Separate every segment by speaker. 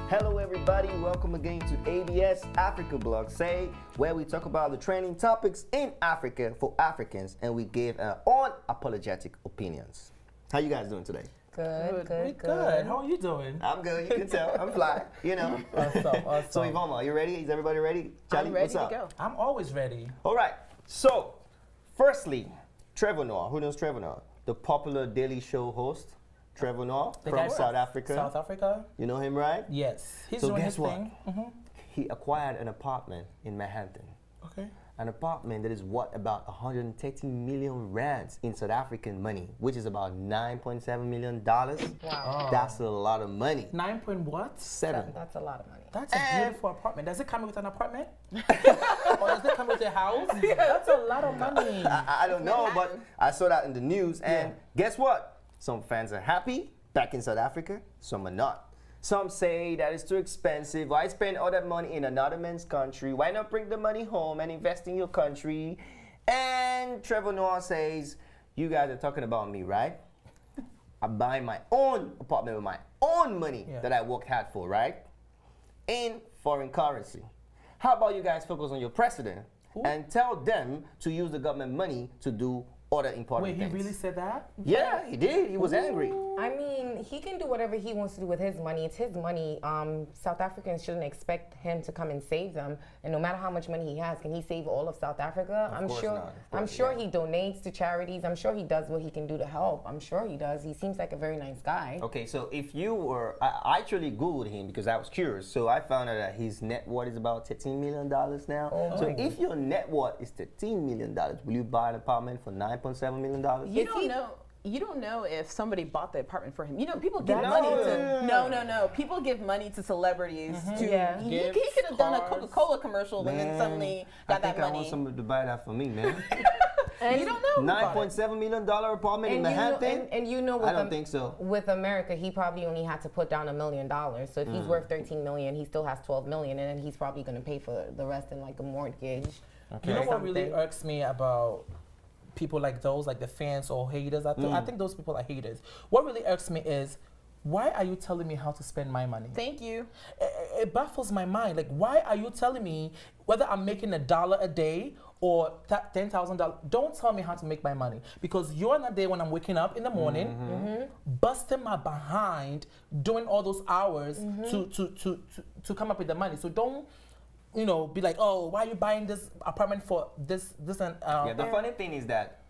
Speaker 1: Hello everybody, welcome again to ABS AfricanBlogsSay, where we talk about the trending topics in Africa for Africans and we give our unapologetic opinions. How you guys doing today?
Speaker 2: Good. How are you doing?
Speaker 1: I'm good, you can tell. I'm fly, you know.
Speaker 2: Awesome.
Speaker 1: So Yvonne, are you ready? Is everybody ready? Charlie,
Speaker 3: I'm ready
Speaker 1: what's up?
Speaker 3: to go.
Speaker 2: I'm always ready.
Speaker 1: All right, so firstly, Trevor Noah. Who knows Trevor Noah? The popular Daily Show host. Trevor Noah
Speaker 2: The
Speaker 1: from
Speaker 2: guy
Speaker 1: South Africa.
Speaker 2: South Africa?
Speaker 1: You know him, right?
Speaker 2: Yes. He's
Speaker 1: So
Speaker 2: doing
Speaker 1: guess
Speaker 2: his
Speaker 1: what?
Speaker 2: thing.
Speaker 1: He acquired an apartment in Manhattan.
Speaker 2: Okay.
Speaker 1: An apartment that is what, about 130 million rands in South African money, which is about $9.7 million.
Speaker 3: Wow.
Speaker 2: Oh.
Speaker 1: That's a lot of money.
Speaker 2: 9 point what?
Speaker 1: 7.
Speaker 3: That's a lot of money.
Speaker 2: That's a beautiful apartment. Does it come with an apartment? Or does it come with a house? That's a lot of money.
Speaker 1: I don't know, but I saw that in the news. And guess what? Some fans are happy back in South Africa, some are not. Some say that it's too expensive. Why spend all that money in another man's country? Why not bring the money home and invest in your country? And Trevor Noah says, you guys are talking about me, right? I buy my own apartment with my own money that I worked hard for, right? In foreign currency. How about you guys focus on your president and tell them to use the government money to do other important things?
Speaker 2: Wait, he really said that?
Speaker 1: Yeah, he did. He was angry.
Speaker 3: I mean, he can do whatever he wants to do with his money. It's his money. South Africans shouldn't expect him to come and save them. And no matter how much money he has, can he save all of South Africa?
Speaker 1: Of course not.
Speaker 3: I'm sure he donates to charities. I'm sure he does what he can do to help. I'm sure he does. He seems like a very nice guy.
Speaker 1: Okay, so if you were, I actually Googled him because I was curious. So I found out that his net worth is about $13 million now. So if your net worth is $13 million, will you buy an apartment for $9.7 million?
Speaker 4: You don't know if somebody bought the apartment for him. You know, people give money to no. People give money to celebrities to.
Speaker 3: Yeah.
Speaker 4: He could have done a Coca-Cola commercial and then suddenly got that
Speaker 1: I
Speaker 4: money.
Speaker 1: want somebody to buy that for me, man.
Speaker 3: And
Speaker 4: you don't know.
Speaker 1: $9.7 million apartment in Manhattan?
Speaker 3: And you know,
Speaker 1: I don't think so.
Speaker 3: With America, he probably only had to put down $1 million. So if he's worth $13 million, he still has $12 million, and then he's probably going to pay for the rest in like a mortgage.
Speaker 2: You know what really irks me about people like those, like the fans or haters? I think those people are haters. What really irks me is, why are you telling me how to spend my money?
Speaker 4: Thank you.
Speaker 2: It baffles my mind. Like, why are you telling me whether I'm making $1 a day or $10,000? Don't tell me how to make my money, because you're not there when I'm waking up in the morning, busting my behind, doing all those hours to come up with the money. So don't, you know, be like, oh, why are you buying this apartment for this and
Speaker 1: Yeah, the funny thing is that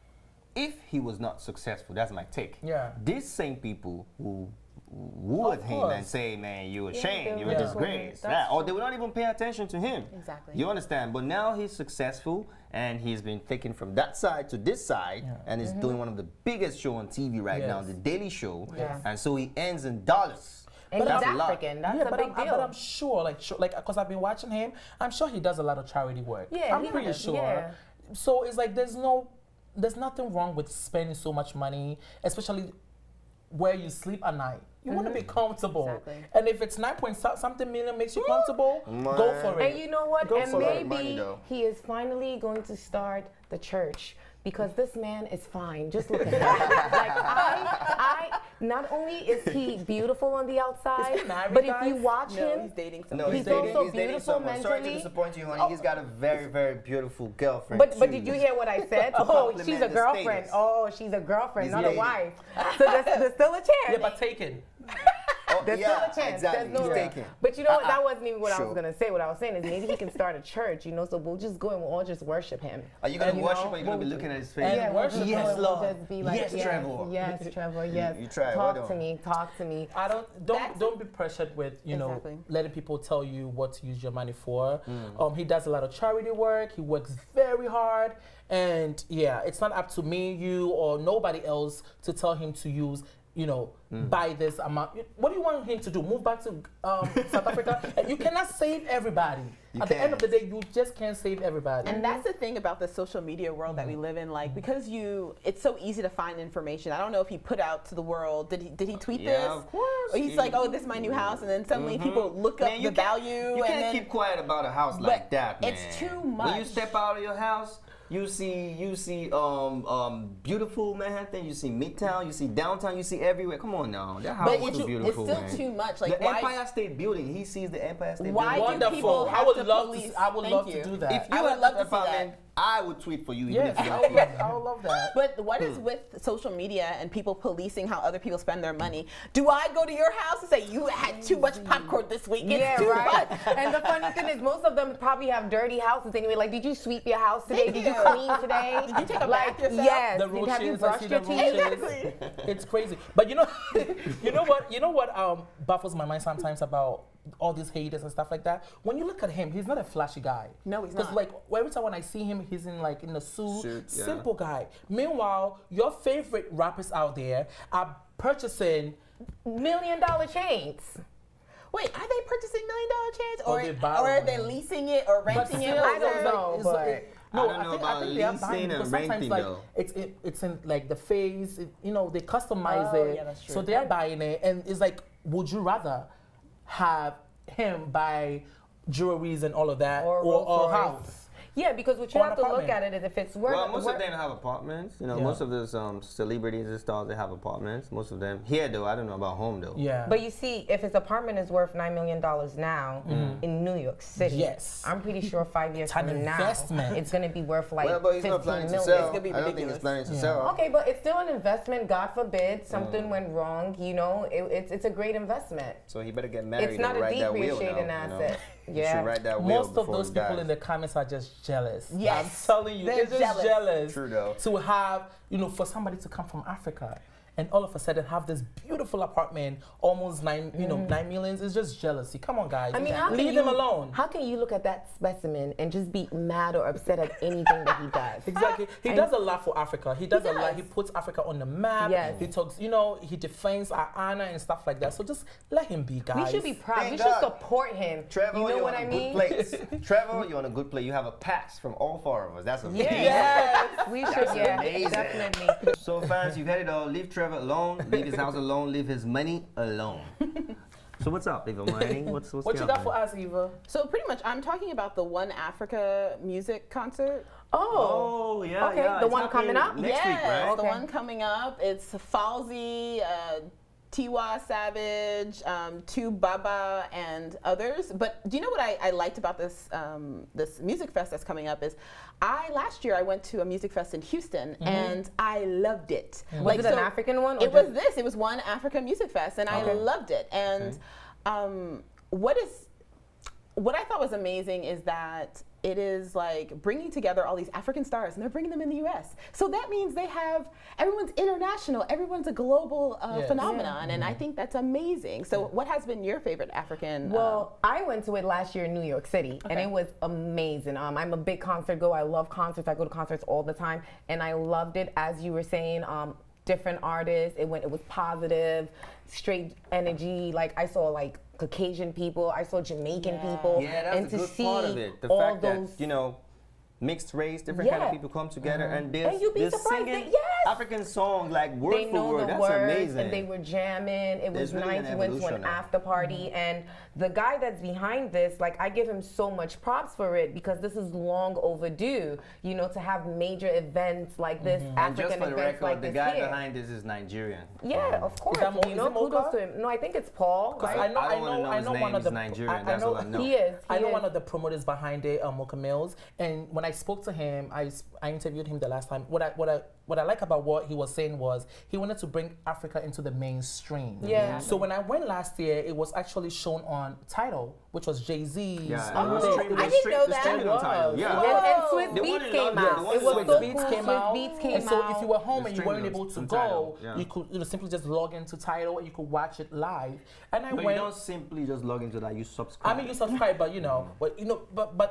Speaker 1: if he was not successful, that's my take.
Speaker 2: Yeah.
Speaker 1: These same people who would him and say, man, you're a shame, you're a disgrace. Or they would not even pay attention to him.
Speaker 4: Exactly.
Speaker 1: You understand? But now he's successful and he's been taken from that side to this side and is doing one of the biggest show on TV right now, The Daily Show. And so he earns in dollars.
Speaker 3: And
Speaker 1: But
Speaker 3: he's
Speaker 1: that's a lot.
Speaker 3: African. That's a big deal.
Speaker 2: But I'm sure, like, because I've been watching him, I'm sure he does a lot of charity work.
Speaker 3: Yeah,
Speaker 2: I'm pretty sure.
Speaker 3: Yeah.
Speaker 2: So it's like there's nothing wrong with spending so much money, especially where you sleep at night. You want to be comfortable.
Speaker 3: Exactly.
Speaker 2: And if it's 9-point-something million makes you comfortable, go for it.
Speaker 3: And you know what?
Speaker 2: Go
Speaker 3: And
Speaker 2: for it.
Speaker 3: maybe he is finally going to start the church, because this man is fine. Just look at him. Like not only is he beautiful on the outside, but if you watch him,
Speaker 4: he's dating
Speaker 1: No,
Speaker 3: he's
Speaker 1: dating,
Speaker 3: also
Speaker 1: he's dating
Speaker 3: beautiful
Speaker 1: someone. Sorry to
Speaker 3: mentally.
Speaker 1: disappoint you, honey. He's got a very, very beautiful girlfriend.
Speaker 3: But did you hear what I said? Oh,
Speaker 1: compliment
Speaker 3: she's a
Speaker 1: the
Speaker 3: girlfriend.
Speaker 1: status.
Speaker 3: Oh, she's a girlfriend,
Speaker 1: He's
Speaker 3: not
Speaker 1: dating.
Speaker 3: a wife. So there's still a chance.
Speaker 2: Yeah, but taken.
Speaker 3: There's still a chance.
Speaker 1: Exactly.
Speaker 3: There's no
Speaker 1: He's taken.
Speaker 3: But you know what? That wasn't even what I
Speaker 1: Sure.
Speaker 3: was gonna say. What I was saying is maybe he can start a church. You know, so we'll just go and we'll all just worship him.
Speaker 1: Are you going to
Speaker 3: And,
Speaker 1: worship
Speaker 3: know,
Speaker 1: or are you going to be looking at his face?
Speaker 2: And
Speaker 3: we'll just
Speaker 1: Yes,
Speaker 3: go and
Speaker 1: Lord.
Speaker 3: We'll just be like,
Speaker 1: Yes, Trevor.
Speaker 3: Yes, Trevor. Yes.
Speaker 1: You try.
Speaker 3: Talk
Speaker 1: Well
Speaker 3: to
Speaker 1: done.
Speaker 3: me. Talk to me.
Speaker 2: Don't be pressured with, you know,
Speaker 4: Exactly.
Speaker 2: letting people tell you what to use your money for. He does a lot of charity work. He works very hard, and yeah, it's not up to me, you, or nobody else to tell him to use, you know, buy this amount. What do you want him to do? Move back to South Africa? You cannot save everybody. At the end of the day, you just can't save everybody.
Speaker 4: And that's the thing about the social media world that we live in. Like, because it's so easy to find information. I don't know if he put out to the world. Did he tweet this?
Speaker 1: Yeah, of course.
Speaker 4: Or he's like, oh, this is my new house, and then suddenly people look up the value.
Speaker 1: You
Speaker 4: and
Speaker 1: can't
Speaker 4: then,
Speaker 1: keep quiet about a house like that, man.
Speaker 4: it's too much.
Speaker 1: When you step out of your house, you see beautiful Manhattan, you see Midtown, you see downtown, you see everywhere. Come on now, that house is beautiful.
Speaker 4: It's still
Speaker 1: man.
Speaker 4: too much. Like
Speaker 1: the
Speaker 4: why,
Speaker 1: Empire State Building, he sees the Empire State
Speaker 4: why
Speaker 1: Building.
Speaker 4: do people
Speaker 2: Wonderful.
Speaker 4: have
Speaker 2: I would
Speaker 4: to
Speaker 2: love
Speaker 4: police?
Speaker 2: to. I would love
Speaker 4: Thank
Speaker 2: to
Speaker 4: you.
Speaker 2: do that.
Speaker 1: If
Speaker 4: I
Speaker 1: you
Speaker 4: would
Speaker 1: had
Speaker 4: love
Speaker 1: that
Speaker 4: to see that.
Speaker 1: apartment, I would tweet for you. Even
Speaker 2: Yes,
Speaker 1: if you
Speaker 2: I
Speaker 1: don't
Speaker 2: would,
Speaker 1: tweet.
Speaker 2: I would love that.
Speaker 4: But what is with social media and people policing how other people spend their money? Do I go to your house and say you had too much popcorn this week? It's
Speaker 3: Yeah,
Speaker 4: too
Speaker 3: right.
Speaker 4: much.
Speaker 3: And the funny thing is, most of them probably have dirty houses anyway. Like, did you sweep your house today?
Speaker 4: Thank
Speaker 3: Did you
Speaker 4: you.
Speaker 3: clean today?
Speaker 4: Did you take a
Speaker 3: like,
Speaker 4: bath yourself?
Speaker 3: Yes.
Speaker 2: The
Speaker 3: Have you
Speaker 2: roaches, I
Speaker 3: brushed
Speaker 2: see
Speaker 3: your
Speaker 2: the
Speaker 3: teeth?
Speaker 2: roaches. It's crazy. But you know what baffles my mind sometimes about all these haters and stuff like that. When you look at him, he's not a flashy guy.
Speaker 4: No, he's
Speaker 2: Because
Speaker 4: not.
Speaker 2: like every time when I see him, he's in a suit,
Speaker 1: yeah.
Speaker 2: simple guy. Meanwhile, your favorite rappers out there are purchasing.
Speaker 3: $1 million chains.
Speaker 4: Wait, are they purchasing $1 million chains,
Speaker 2: Or they borrow
Speaker 4: are they
Speaker 2: them.
Speaker 4: leasing it or renting it?
Speaker 3: I don't know,
Speaker 2: it's
Speaker 3: but
Speaker 2: no,
Speaker 1: I don't know
Speaker 2: think
Speaker 1: about
Speaker 2: they are buying
Speaker 1: leasing
Speaker 2: because
Speaker 1: and
Speaker 2: sometimes
Speaker 1: renting,
Speaker 2: like
Speaker 1: though.
Speaker 2: it's in like the face, they customize
Speaker 4: Oh,
Speaker 2: it.
Speaker 4: yeah, that's true.
Speaker 2: So they're buying it, and it's like, would you rather have him buy jewelries and all of that,
Speaker 3: Or
Speaker 2: or
Speaker 3: Rolls
Speaker 2: a
Speaker 3: Royce.
Speaker 2: house?
Speaker 3: Yeah, because what you
Speaker 2: Or an
Speaker 3: have to look
Speaker 2: apartment.
Speaker 3: at it is if it's worth.
Speaker 1: Well, most of them have apartments. You know,
Speaker 2: Yeah.
Speaker 1: most of those celebrities and stars, they have apartments. Most of them here, though. I don't know about home though.
Speaker 2: Yeah.
Speaker 3: But you see, if his apartment is worth $9 million now in New York City,
Speaker 2: Yes.
Speaker 3: I'm pretty sure 5 years
Speaker 2: It's an
Speaker 3: from now,
Speaker 2: investment.
Speaker 3: it's going to be worth like
Speaker 1: Well, but he's
Speaker 3: 15
Speaker 1: not planning to
Speaker 3: million.
Speaker 1: sell.
Speaker 4: gonna be
Speaker 1: I don't think he's
Speaker 4: ridiculous.
Speaker 1: planning to
Speaker 2: Yeah.
Speaker 1: sell.
Speaker 3: Okay, but it's still an investment. God forbid something went wrong. You know, it's a great investment.
Speaker 1: So he better get married
Speaker 3: It's not
Speaker 1: and
Speaker 3: a
Speaker 1: write that will
Speaker 3: depreciating
Speaker 1: now. You know?
Speaker 3: asset.
Speaker 1: He
Speaker 3: Yeah.
Speaker 1: should write that will
Speaker 2: Most of
Speaker 1: before
Speaker 2: those
Speaker 1: he
Speaker 2: people
Speaker 1: dies.
Speaker 2: in the comments are just jealous.
Speaker 4: Yes.
Speaker 2: I'm telling you,
Speaker 4: They're
Speaker 2: they're just
Speaker 4: jealous.
Speaker 2: jealous.
Speaker 1: True, though.
Speaker 2: To have, for somebody to come from Africa and all of a sudden have this beautiful apartment, almost $9 million, is just jealousy. Come on, guys.
Speaker 3: I mean, how
Speaker 2: leave
Speaker 3: can
Speaker 2: them
Speaker 3: you,
Speaker 2: alone.
Speaker 3: How can you look at that specimen and just be mad or upset at anything that he does?
Speaker 2: Exactly. He does a lot for Africa. He does a lot.
Speaker 3: does.
Speaker 2: He puts Africa on the map.
Speaker 3: Yes.
Speaker 2: He talks, he defends our honor and stuff like that. So just let him be, guys.
Speaker 3: We should be proud.
Speaker 1: Thank
Speaker 3: we
Speaker 1: God.
Speaker 3: should support him.
Speaker 1: Trevor,
Speaker 3: you know
Speaker 1: you're
Speaker 3: what
Speaker 1: on
Speaker 3: I
Speaker 1: a
Speaker 3: mean?
Speaker 1: good place. Trevor, you're on a good place. You have a pass from all four of us. That's amazing.
Speaker 2: Yes.
Speaker 3: We should, yeah,
Speaker 1: amazing.
Speaker 3: definitely.
Speaker 1: So fans, you've had it all. Leave Trevor alone. Leave his house alone. Leave his money alone. So what's up, Eva Mining? What's
Speaker 2: What you got for us, Eva?
Speaker 4: So pretty much, I'm talking about the One Africa music concert.
Speaker 3: Oh,
Speaker 1: yeah,
Speaker 3: okay.
Speaker 1: yeah.
Speaker 3: The
Speaker 1: It's
Speaker 3: one coming
Speaker 1: happening
Speaker 3: up?
Speaker 1: next week, right?
Speaker 4: The
Speaker 3: Okay.
Speaker 4: one coming up. It's Falsey, Tiwa Savage, Tu Baba, and others. But do you know what I liked about this this music fest that's coming up is last year I went to a music fest in Houston and I loved it.
Speaker 3: Was it an African one? Or
Speaker 4: It was this. It was One Africa Music Fest, and I loved it. And what I thought was amazing is that it is like bringing together all these African stars, and they're bringing them in the U.S. So that means everyone's international, everyone's a global phenomenon, and I think that's amazing. So what has been your favorite African?
Speaker 3: Well, I went to it last year in New York City, and it was amazing. I'm a big concert goer. I love concerts. I go to concerts all the time, and I loved it. As you were saying, different artists. It was positive, straight energy. Like I saw Caucasian people. I saw Jamaican people.
Speaker 1: Yeah, that's
Speaker 3: and
Speaker 1: a
Speaker 3: to
Speaker 1: good
Speaker 3: see
Speaker 1: part of it. The
Speaker 3: all
Speaker 1: fact
Speaker 3: those,
Speaker 1: that, mixed race, different kind of
Speaker 3: Yeah.
Speaker 1: people come together and
Speaker 3: And you'd be
Speaker 1: they're
Speaker 3: surprised
Speaker 1: singing
Speaker 3: that- yes!
Speaker 1: African songs like word
Speaker 3: they
Speaker 1: for
Speaker 3: know
Speaker 1: word.
Speaker 3: the
Speaker 1: That's
Speaker 3: words,
Speaker 1: amazing.
Speaker 3: and they were jamming. It was
Speaker 1: There's really
Speaker 3: nice.
Speaker 1: an
Speaker 3: We went to an
Speaker 1: evolution now.
Speaker 3: after party, and the guy that's behind this, I give him so much props for it because this is long overdue. To have major events like this,
Speaker 1: and
Speaker 3: African
Speaker 1: just for the
Speaker 3: events
Speaker 1: record,
Speaker 3: like
Speaker 1: the
Speaker 3: this
Speaker 1: guy
Speaker 3: here.
Speaker 1: behind this is Nigerian.
Speaker 3: Yeah, of course.
Speaker 2: that Mo- is it
Speaker 3: kudos
Speaker 2: Mocha?
Speaker 3: to him. No, I think it's Paul.
Speaker 2: Because
Speaker 3: Right?
Speaker 1: I don't wanna know his name.
Speaker 2: one of
Speaker 1: He's
Speaker 2: the
Speaker 1: Nigerian.
Speaker 2: I
Speaker 1: That's
Speaker 2: know
Speaker 1: all I know.
Speaker 3: He is.
Speaker 2: I know
Speaker 3: is.
Speaker 2: one of the promoters behind it, Mocha Mills, and when I spoke to him, I interviewed him the last time. What I like about what he was saying was he wanted to bring Africa into the mainstream.
Speaker 3: Yeah.
Speaker 2: So when I went last year, it was actually shown on Tidal, which was Jay-Z's.
Speaker 1: Yeah,
Speaker 4: I didn't know that.
Speaker 1: streaming on Tidal. Yeah.
Speaker 3: And Swiss
Speaker 1: The one
Speaker 3: Beats
Speaker 1: in
Speaker 3: came
Speaker 1: London,
Speaker 3: out.
Speaker 1: the one
Speaker 3: It
Speaker 1: in
Speaker 3: was
Speaker 1: London.
Speaker 3: so
Speaker 2: Beats
Speaker 3: cool.
Speaker 2: came
Speaker 3: Swiss
Speaker 2: out,
Speaker 3: Beats came
Speaker 2: and so
Speaker 3: out.
Speaker 2: if you were home
Speaker 1: The
Speaker 2: and you weren't
Speaker 1: streaming
Speaker 2: able to
Speaker 1: on
Speaker 2: go,
Speaker 1: Tidal, yeah.
Speaker 2: you could simply just log into Tidal and you could watch it live. And I
Speaker 1: But you
Speaker 2: went.
Speaker 1: don't simply just log into that. You subscribe.
Speaker 2: I mean, you subscribe, but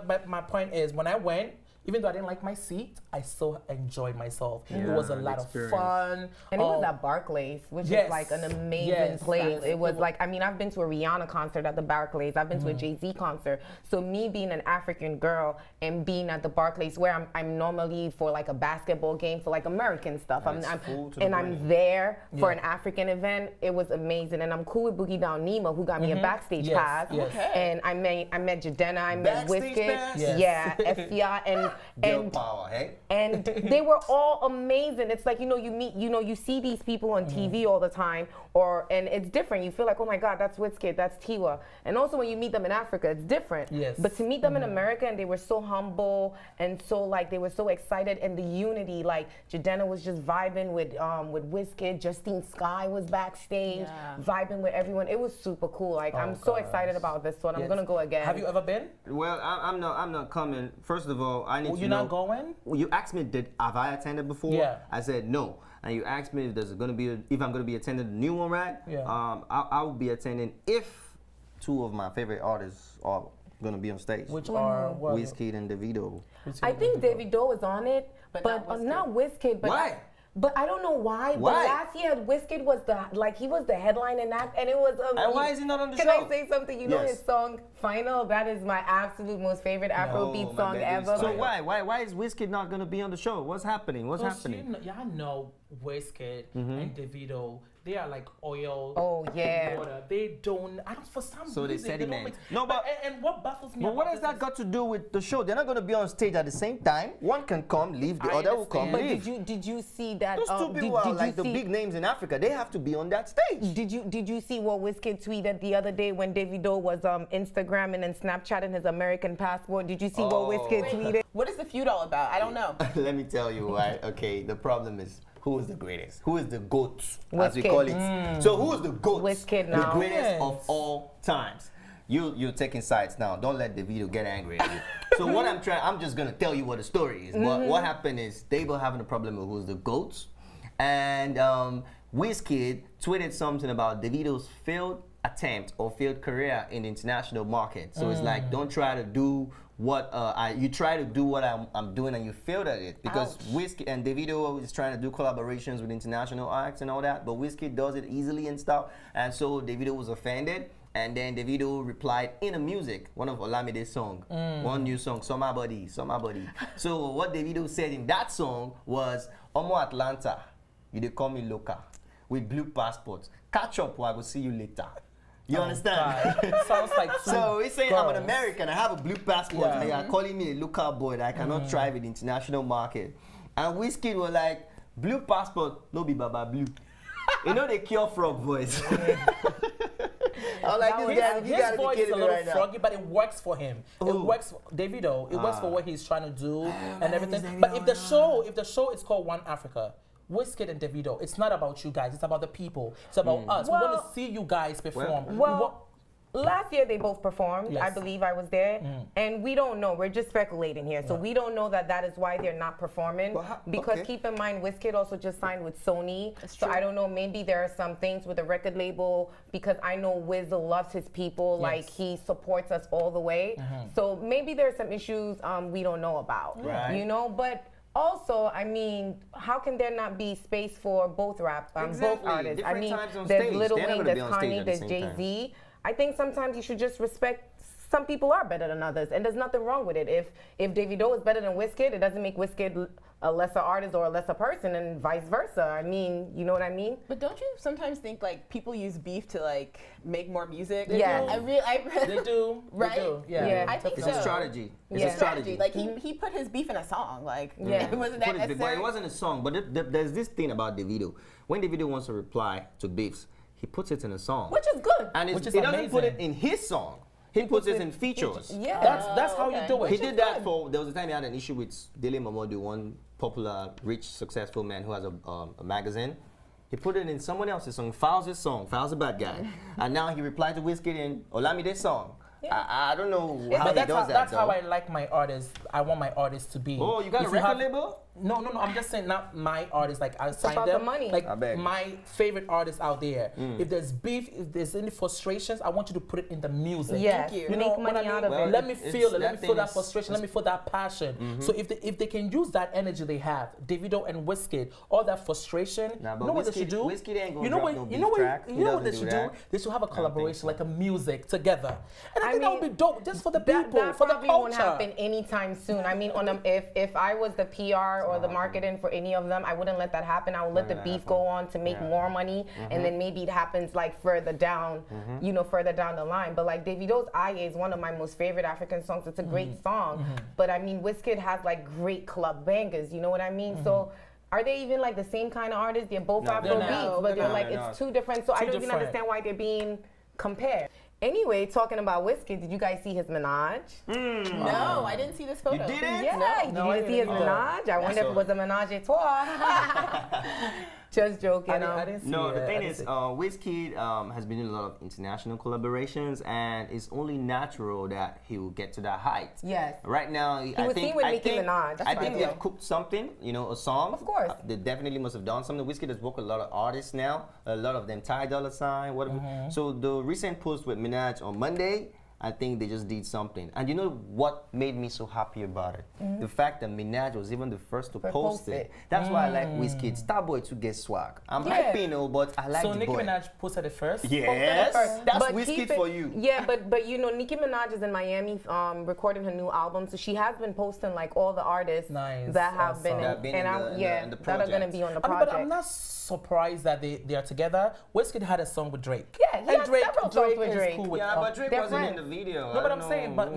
Speaker 2: but my point is, when I went, even though I didn't like my seat, I still enjoyed myself. It was a
Speaker 1: the
Speaker 2: lot
Speaker 1: experience.
Speaker 2: of fun.
Speaker 3: And it was at Barclays, which
Speaker 2: yes,
Speaker 3: is like an amazing
Speaker 2: yes,
Speaker 3: place.
Speaker 2: yes.
Speaker 3: It was like, I've been to a Rihanna concert at the Barclays. I've been to a Jay-Z concert. So me being an African girl and being at the Barclays, where I'm normally for a basketball game for American stuff.
Speaker 1: And it's full to the
Speaker 3: I'm
Speaker 1: brim.
Speaker 3: there for
Speaker 2: Yeah.
Speaker 3: an African event. It was amazing, and I'm cool with Boogie Down Nemo, who got me a backstage
Speaker 2: Yes,
Speaker 3: pass.
Speaker 2: yes.
Speaker 4: Okay.
Speaker 3: And I met Jadena, I met
Speaker 1: Backstage
Speaker 3: Wizkid,
Speaker 1: pass?
Speaker 2: Yes.
Speaker 3: yeah, Efia, and
Speaker 1: Girl
Speaker 3: and
Speaker 1: power, hey?
Speaker 3: and they were all amazing. It's like, you see these people on TV all the time, and it's different. You feel like, oh my God, that's Wizkid, that's Tiwa. And also when you meet them in Africa, it's different.
Speaker 2: Yes.
Speaker 3: But to meet them in America, and they were so humble and so like they were so excited, and the unity, like Jadena was just vibing with Wizkid, Justine Skye was backstage, vibing with everyone. It was super cool. Like I'm so excited about this one. I'm gonna go again.
Speaker 2: Have you ever been?
Speaker 1: Well, I'm not coming. First of all, I need to
Speaker 2: You're
Speaker 1: know.
Speaker 2: not going?
Speaker 1: You asked me, have I attended before?
Speaker 2: Yeah.
Speaker 1: I said no. And you asked me if I'm gonna be attending the new one, right?
Speaker 2: Yeah.
Speaker 1: I will be attending if two of my favorite artists are gonna be on stage.
Speaker 2: Which are what?
Speaker 1: Wizkid and Davido.
Speaker 3: I think Davido is on it, but not Wizkid. But
Speaker 1: Why?
Speaker 3: But I don't know why. But
Speaker 1: Why?
Speaker 3: last year, Wizkid was he was the headline in that, and it was.
Speaker 1: And why is he not on the
Speaker 3: Can
Speaker 1: show?
Speaker 3: I say something? You know
Speaker 1: Yes.
Speaker 3: his song "Final"? That is my absolute most favorite Afrobeat
Speaker 1: my
Speaker 3: song
Speaker 1: goodness.
Speaker 3: ever.
Speaker 1: So why is Wizkid not gonna be on the show? What's happening? What's happening?
Speaker 2: I know Wizkid and Davido. They are like oil.
Speaker 3: Oh yeah.
Speaker 2: Water. They don't. I don't. For some
Speaker 1: So they
Speaker 2: reason
Speaker 1: said
Speaker 2: they
Speaker 1: it,
Speaker 2: don't
Speaker 1: man.
Speaker 2: mix.
Speaker 1: No, but-
Speaker 2: and what baffles me.
Speaker 1: But
Speaker 2: about
Speaker 1: what has
Speaker 2: this
Speaker 1: that
Speaker 2: is-
Speaker 1: got to do with the show? They're not gonna be on stage at the same time. One can come, leave. The
Speaker 2: I
Speaker 1: other will come,
Speaker 2: understand.
Speaker 3: But
Speaker 1: leave.
Speaker 3: did you see that?
Speaker 1: Those two people are like the big names in Africa. They have to be on that stage.
Speaker 3: Did you see what Wizkid tweeted the other day when Davido was Instagramming and Snapchatting his American passport? Did you see what Wizkid tweeted?
Speaker 4: What is the feud all about? I don't know.
Speaker 1: Let me tell you why. Okay, the problem is who is the greatest? Who is the GOAT, as we
Speaker 3: Wizkid.
Speaker 1: call it? So who is the GOAT?
Speaker 3: Wizkid
Speaker 1: The
Speaker 3: now.
Speaker 1: greatest
Speaker 2: Yes.
Speaker 1: of all times. You're taking sides now. Don't let Davido get angry at you. So what I'm just gonna tell you what the story is. What happened is they were having a problem with who's the GOAT, and Wizkid tweeted something about Davido's failed attempt or failed career in the international market. So it's like, don't try to do what you try to do what I'm doing and you failed at it, because Wizkid and Davido is trying to do collaborations with international acts and all that, but Wizkid does it easily and stuff, and so Davido was offended. And then Davido replied in a music, one of Olamide's song, one new song, Somebody. So what Davido said in that song was, Omo Atlanta, you dey call me local, with blue passports. Catch up, I will see you later. You understand?
Speaker 2: Sounds like two
Speaker 1: So he's saying, I'm an
Speaker 2: girls.
Speaker 1: American, I have a blue passport,
Speaker 2: Yeah.
Speaker 1: and you're calling me a local boy that I cannot thrive in the international market. And Wizkid was like, blue passport, no be Baba Blue. You know the cure frog voice. I'm like, this guy, you
Speaker 2: His
Speaker 1: gotta be
Speaker 2: voice is
Speaker 1: kidding
Speaker 2: a
Speaker 1: me
Speaker 2: little
Speaker 1: right now.
Speaker 2: froggy, but it works for him. It
Speaker 1: Who?
Speaker 2: works for Davido. It works for what he's trying to do and everything.
Speaker 1: Davido,
Speaker 2: But if the show is called One Africa, Wizkid and Davido, it's not about you guys. It's about the people. It's about us. we want
Speaker 3: Well-
Speaker 2: to see you guys perform.
Speaker 3: Well, last year they both performed.
Speaker 2: Yes.
Speaker 3: I believe I was there, and we don't know. We're just speculating here, so we don't know that is why they're not performing.
Speaker 1: But
Speaker 3: because
Speaker 1: okay.
Speaker 3: keep in mind, Wizkid also just signed with Sony, so
Speaker 4: true.
Speaker 3: I don't know. Maybe there are some things with the record label, because I know Wiz loves his people. Like he supports us all the way. So maybe there's some issues we don't know about.
Speaker 1: Right.
Speaker 3: You know, but. Also, I mean, how can there not be space for both both
Speaker 1: Exactly.
Speaker 3: artists?
Speaker 1: Different
Speaker 3: I mean,
Speaker 1: times on
Speaker 3: there's
Speaker 1: stage.
Speaker 3: Lil
Speaker 1: They're not
Speaker 3: Wayne,
Speaker 1: gonna be
Speaker 3: there's
Speaker 1: on stage
Speaker 3: Kanye,
Speaker 1: at the
Speaker 3: there's
Speaker 1: same
Speaker 3: Jay-Z. I think sometimes you should just respect. Some people are better than others, and there's nothing wrong with it. If Davido is better than Wizkid, it doesn't make Wizkid a lesser artist or a lesser person, and vice versa. I mean, you know what I mean?
Speaker 4: But don't you sometimes think like people use beef to like make more music?
Speaker 3: Yeah.
Speaker 2: They do.
Speaker 4: Right?
Speaker 2: They do. Yeah.
Speaker 3: Yeah.
Speaker 4: I think
Speaker 1: It's
Speaker 4: so.
Speaker 1: a strategy. It's
Speaker 3: Yeah.
Speaker 1: a strategy.
Speaker 4: Like he put his beef in a song. Like
Speaker 3: Yeah.
Speaker 4: it wasn't that
Speaker 1: But
Speaker 4: necessary.
Speaker 1: it wasn't a song. But there's this thing about Davido. When Davido wants to reply to beefs, he puts it in a song.
Speaker 3: Which is good.
Speaker 1: And
Speaker 2: Which is
Speaker 1: he doesn't put it
Speaker 2: amazing.
Speaker 1: in his song. He puts it in features.
Speaker 3: Yeah.
Speaker 2: That's how you
Speaker 4: okay.
Speaker 2: do it.
Speaker 1: He did that for, there was a time he had an issue with Dele Momodu, one popular, rich, successful man who has a magazine. He put it in someone else's song, Fowles' song, Fowles a bad guy. And now he replied to Wizkid in Olamide's song. I don't know how
Speaker 2: But
Speaker 1: he
Speaker 2: that's
Speaker 1: does
Speaker 2: how,
Speaker 1: that,
Speaker 2: that's
Speaker 1: though.
Speaker 2: how I like my artists. I want my artists to be.
Speaker 1: Oh, you got
Speaker 2: If
Speaker 1: a record
Speaker 2: have-
Speaker 1: label?
Speaker 2: No. I'm just saying, not my artists. Like I signed
Speaker 3: about
Speaker 2: them.
Speaker 3: the money.
Speaker 2: Like
Speaker 1: I beg.
Speaker 2: my favorite artists out there. If there's beef, if there's any frustrations, I want you to put it in the music.
Speaker 3: Yes.
Speaker 4: you.
Speaker 2: You
Speaker 3: Make
Speaker 2: know what
Speaker 3: money
Speaker 2: I mean?
Speaker 3: out of
Speaker 1: Well,
Speaker 3: it.
Speaker 2: Let me
Speaker 1: it's-
Speaker 2: feel it. Let
Speaker 1: that
Speaker 2: me
Speaker 1: thing
Speaker 2: feel that
Speaker 1: is-
Speaker 2: frustration. Let me feel that passion. So if they can use that energy they have, Davido and Wizkid, all that frustration,
Speaker 1: Nah, but
Speaker 2: you know what they should do?
Speaker 1: Wizkid ain't gonna
Speaker 2: you know
Speaker 1: drop
Speaker 2: what?
Speaker 1: no
Speaker 2: You
Speaker 1: beef
Speaker 2: know what?
Speaker 1: track. He
Speaker 2: You know what they
Speaker 1: doesn't
Speaker 2: should
Speaker 1: do
Speaker 2: do?
Speaker 1: that.
Speaker 2: They should have a
Speaker 1: think
Speaker 2: collaboration,
Speaker 1: so.
Speaker 2: like a music together, and I
Speaker 3: I
Speaker 2: think that would
Speaker 3: mean,
Speaker 2: be dope, just for the
Speaker 3: That
Speaker 2: people, for the
Speaker 3: probably won't
Speaker 2: culture.
Speaker 3: happen anytime soon. I mean, if I was the PR or the marketing for any of them. I wouldn't let that happen. I would let the beef go on to make more money, and then maybe it happens like further down, you know, further down the line. But like Davido's Aye is one of my most favorite African songs. It's a great song, but I mean, Wizkid has like great club bangers. You know what I mean? So. Are they even like the same kind of artists? They're both Afro beats, but they're like, it's two different. So I don't even understand why they're being compared. Anyway, talking about Wizkid, did you guys see his Minaj?
Speaker 4: No, I didn't see this photo.
Speaker 1: You didn't?
Speaker 3: Yeah,
Speaker 1: No,
Speaker 3: did you see his Minaj? I wonder if it was a Minaj a trois. Just joking.
Speaker 2: I didn't see
Speaker 1: No,
Speaker 2: it.
Speaker 1: the thing is, Wizkid has been in a lot of international collaborations, and it's only natural that he will get to that height.
Speaker 3: Yes.
Speaker 1: Right now,
Speaker 3: He was seen with Nicki Minaj.
Speaker 1: I think they've cooked something, you know, a song.
Speaker 3: Of course.
Speaker 1: They definitely must have done something. Wizkid has worked with a lot of artists now, a lot of them Ty Dolla $ign, whatever. So the recent post with Minaj on Monday, I think they just did something. And you know what made me so happy about it? The fact that Minaj was even the first to post it. That's why I like Wizkid. Starboy to get swag. I'm hyping, you know, but I like the boy.
Speaker 2: So Nicki Minaj posted it first?
Speaker 1: Yes, that's Wizkid for you.
Speaker 3: Yeah, but you know, Nicki Minaj is in Miami recording her new album, so she has been posting like all the artists that have been in the project. That are going to be on the project.
Speaker 2: But I'm not surprised that they are together. Wizkid had a song with Drake.
Speaker 3: Yeah, he has several songs with Drake.
Speaker 2: Cool with,
Speaker 1: Yeah, but Drake wasn't in the video.
Speaker 2: No, but I'm saying, but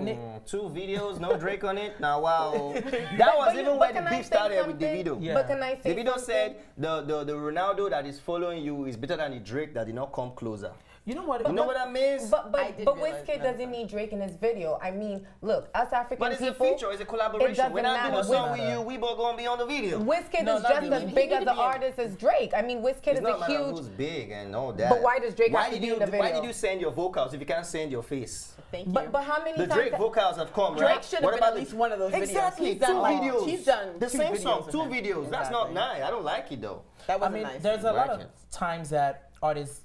Speaker 1: two videos, no Drake on it. Now, wow, that was even when the beef started with Davido.
Speaker 2: Yeah.
Speaker 3: But can I say
Speaker 1: Davido said the Ronaldo that is following you is better than the Drake that did not come closer.
Speaker 2: You know what?
Speaker 1: You know what that means?
Speaker 3: But Wizkid doesn't need Drake in his video. I mean, look, us African
Speaker 1: But it's
Speaker 3: people.
Speaker 1: a feature, it's a collaboration. When I do a song with you, we both gonna be on the video.
Speaker 3: Wizkid is just as big as the artist as Drake. I mean, Wizkid is a huge.
Speaker 1: Who's big and all that.
Speaker 3: But why does Drake have to be in the video?
Speaker 1: Why did you send your vocals if you can't send your face?
Speaker 4: Thank you.
Speaker 3: But how many
Speaker 1: The
Speaker 3: times?
Speaker 1: Drake vocals have come,
Speaker 4: Drake
Speaker 1: right?
Speaker 4: should have been at least one of those videos.
Speaker 1: Exactly,
Speaker 4: He's done
Speaker 1: two
Speaker 4: like-
Speaker 1: videos.
Speaker 4: he's done
Speaker 1: the
Speaker 4: two
Speaker 1: same
Speaker 4: videos
Speaker 1: song,
Speaker 4: with
Speaker 1: two
Speaker 4: him.
Speaker 1: videos. That's not
Speaker 4: Exactly.
Speaker 1: nice. I don't like it though.
Speaker 4: That
Speaker 2: I
Speaker 4: wasn't
Speaker 2: mean,
Speaker 4: nice.
Speaker 2: there's a lot of
Speaker 1: Right.
Speaker 2: times that artists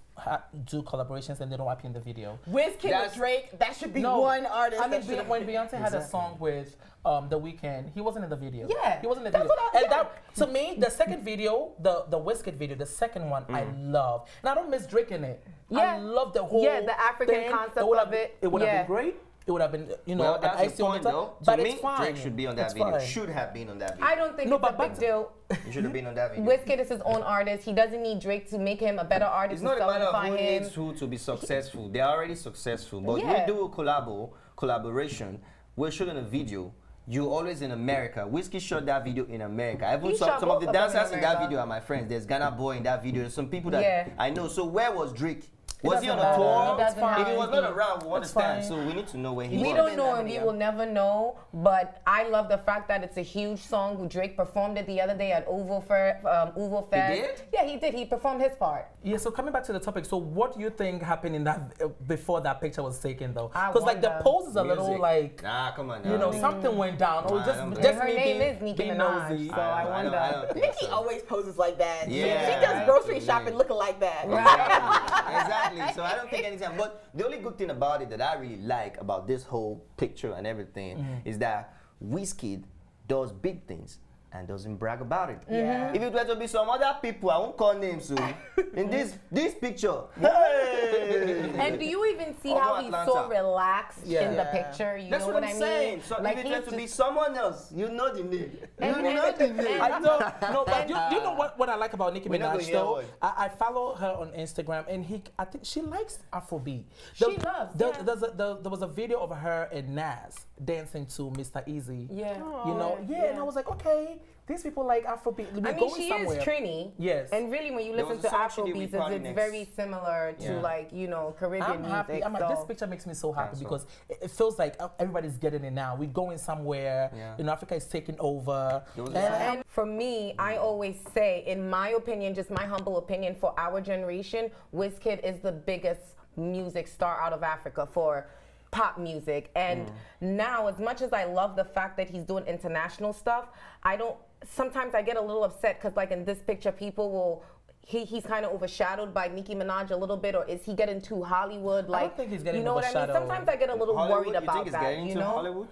Speaker 2: do collaborations and they don't appear in the video.
Speaker 4: Wizkid with Drake, that should be one artist.
Speaker 2: I mean,
Speaker 4: that should
Speaker 2: when Beyonce had a song with The Weeknd, he wasn't in the video.
Speaker 3: Yeah,
Speaker 2: he wasn't in the
Speaker 3: that's
Speaker 2: video.
Speaker 3: what
Speaker 2: And that, to me, the second video, the Wizkid video, the second one, I love. And I don't miss Drake in it. I love the whole
Speaker 3: the African
Speaker 2: thing.
Speaker 3: concept
Speaker 2: of
Speaker 3: it.
Speaker 2: It would have been great. It would have been, you know,
Speaker 1: Well,
Speaker 2: an
Speaker 1: that's
Speaker 2: icing
Speaker 1: the
Speaker 2: on
Speaker 1: point
Speaker 2: the
Speaker 1: though.
Speaker 2: top. But
Speaker 1: To
Speaker 2: it's
Speaker 1: me,
Speaker 2: fine.
Speaker 1: Drake should be on that
Speaker 2: It's
Speaker 1: video.
Speaker 2: fine.
Speaker 1: Should have been on that video.
Speaker 3: I don't think it's a big deal.
Speaker 1: He should have been on that video.
Speaker 3: Wizkid is his own artist. He doesn't need Drake to make him a better artist.
Speaker 1: It's not a matter of
Speaker 3: solidify
Speaker 1: who
Speaker 3: him.
Speaker 1: needs who to be successful. They're already successful. But
Speaker 3: Yeah.
Speaker 1: we do a collaboration. We're shooting a video. You're always in America. Wizkid shot that video in America. Even
Speaker 3: He shot
Speaker 1: some of the
Speaker 3: both of them in
Speaker 1: dancers in that
Speaker 3: America.
Speaker 1: video are my friends. There's Ghana Boy in that video. There's some people that I know. So where was Drake? Was he on a
Speaker 2: doesn't
Speaker 1: tour?
Speaker 2: matter. It
Speaker 3: doesn't
Speaker 1: If he was
Speaker 3: matter.
Speaker 1: not around, we understand.
Speaker 2: fine.
Speaker 1: So we need to know where he
Speaker 3: We
Speaker 1: was.
Speaker 3: don't know and we will never know, but I love the fact that it's a huge song. Drake performed it the other day at Oval Fest.
Speaker 1: He did?
Speaker 3: Yeah, he did. He performed his part.
Speaker 2: Yeah, so coming back to the topic, so what do you think happened in that before that picture was taken though?
Speaker 3: I
Speaker 2: Because like the
Speaker 3: wonder.
Speaker 2: pose is a little
Speaker 1: Music.
Speaker 2: like,
Speaker 1: Nah, come on now.
Speaker 2: you know, something went down. Or
Speaker 1: I
Speaker 2: just
Speaker 1: don't
Speaker 2: just
Speaker 1: think
Speaker 3: Her
Speaker 2: me
Speaker 3: name
Speaker 2: being,
Speaker 3: is Nicki
Speaker 2: being
Speaker 3: Minaj,
Speaker 2: nosy.
Speaker 3: so I wonder.
Speaker 1: I don't think
Speaker 4: Nicki
Speaker 1: so.
Speaker 4: always poses like that.
Speaker 1: Yeah,
Speaker 4: She does grocery
Speaker 1: absolutely.
Speaker 4: shopping looking like that.
Speaker 1: Exactly. So I don't think anything. But the only good thing about it that I really like about this whole picture and everything is that Wizkid does big things and doesn't brag about it.
Speaker 3: Yeah.
Speaker 1: If it were to be some other people, I won't call names. So in this picture, hey.
Speaker 3: And do you even see
Speaker 1: Although
Speaker 3: how he's so
Speaker 1: Atlanta.
Speaker 3: relaxed
Speaker 2: Yeah.
Speaker 3: in the
Speaker 2: Yeah.
Speaker 3: picture? You
Speaker 1: That's
Speaker 3: know
Speaker 1: what
Speaker 3: what
Speaker 1: I'm
Speaker 3: I
Speaker 1: saying.
Speaker 3: mean?
Speaker 1: So
Speaker 3: Like
Speaker 1: if it
Speaker 3: he's
Speaker 1: were to be
Speaker 3: just-
Speaker 1: someone else, you know the name. You
Speaker 3: And-
Speaker 1: know the name.
Speaker 2: I know, but you know what I like about Nicki
Speaker 1: We're not
Speaker 2: Minaj
Speaker 1: gonna hear
Speaker 2: though?
Speaker 1: what?
Speaker 2: I follow her on Instagram, and I think she likes Afrobeat.
Speaker 3: She loves, yeah.
Speaker 2: There was a video of her and Nas dancing to Mr. Easy.
Speaker 3: Yeah.
Speaker 2: You know, and I was like, okay, these people like Afrobeat. We're
Speaker 3: I mean,
Speaker 2: going
Speaker 3: she
Speaker 2: somewhere.
Speaker 3: is Trini.
Speaker 2: Yes.
Speaker 3: And really, when you
Speaker 1: There
Speaker 3: listen
Speaker 1: was
Speaker 3: to
Speaker 1: a song she did with
Speaker 3: Afrobeats,
Speaker 1: Party
Speaker 3: it's
Speaker 1: Next.
Speaker 3: very similar to
Speaker 1: Yeah.
Speaker 3: like, you know, Caribbean
Speaker 2: I'm happy.
Speaker 3: music.
Speaker 2: This
Speaker 3: so.
Speaker 2: picture makes me so happy
Speaker 1: That's
Speaker 2: because it feels like everybody's getting it now. We're going somewhere.
Speaker 1: Yeah.
Speaker 2: You know, Africa is taking over.
Speaker 1: There was
Speaker 3: And for me, I always say, in my opinion, just my humble opinion, for our generation, Wizkid is the biggest music star out of Africa for pop music. And now, as much as I love the fact that he's doing international stuff, sometimes I get a little upset because like in this picture, people will, he's kind of overshadowed by Nicki Minaj a little bit, or is he getting too Hollywood? Like,
Speaker 2: I don't think he's getting
Speaker 3: you know what I mean?
Speaker 2: overshadowed.
Speaker 3: Sometimes I get a little
Speaker 1: Hollywood,
Speaker 3: worried
Speaker 1: you
Speaker 3: about
Speaker 1: think it's
Speaker 3: that,
Speaker 1: getting
Speaker 3: you
Speaker 1: into
Speaker 3: know?
Speaker 1: Hollywood?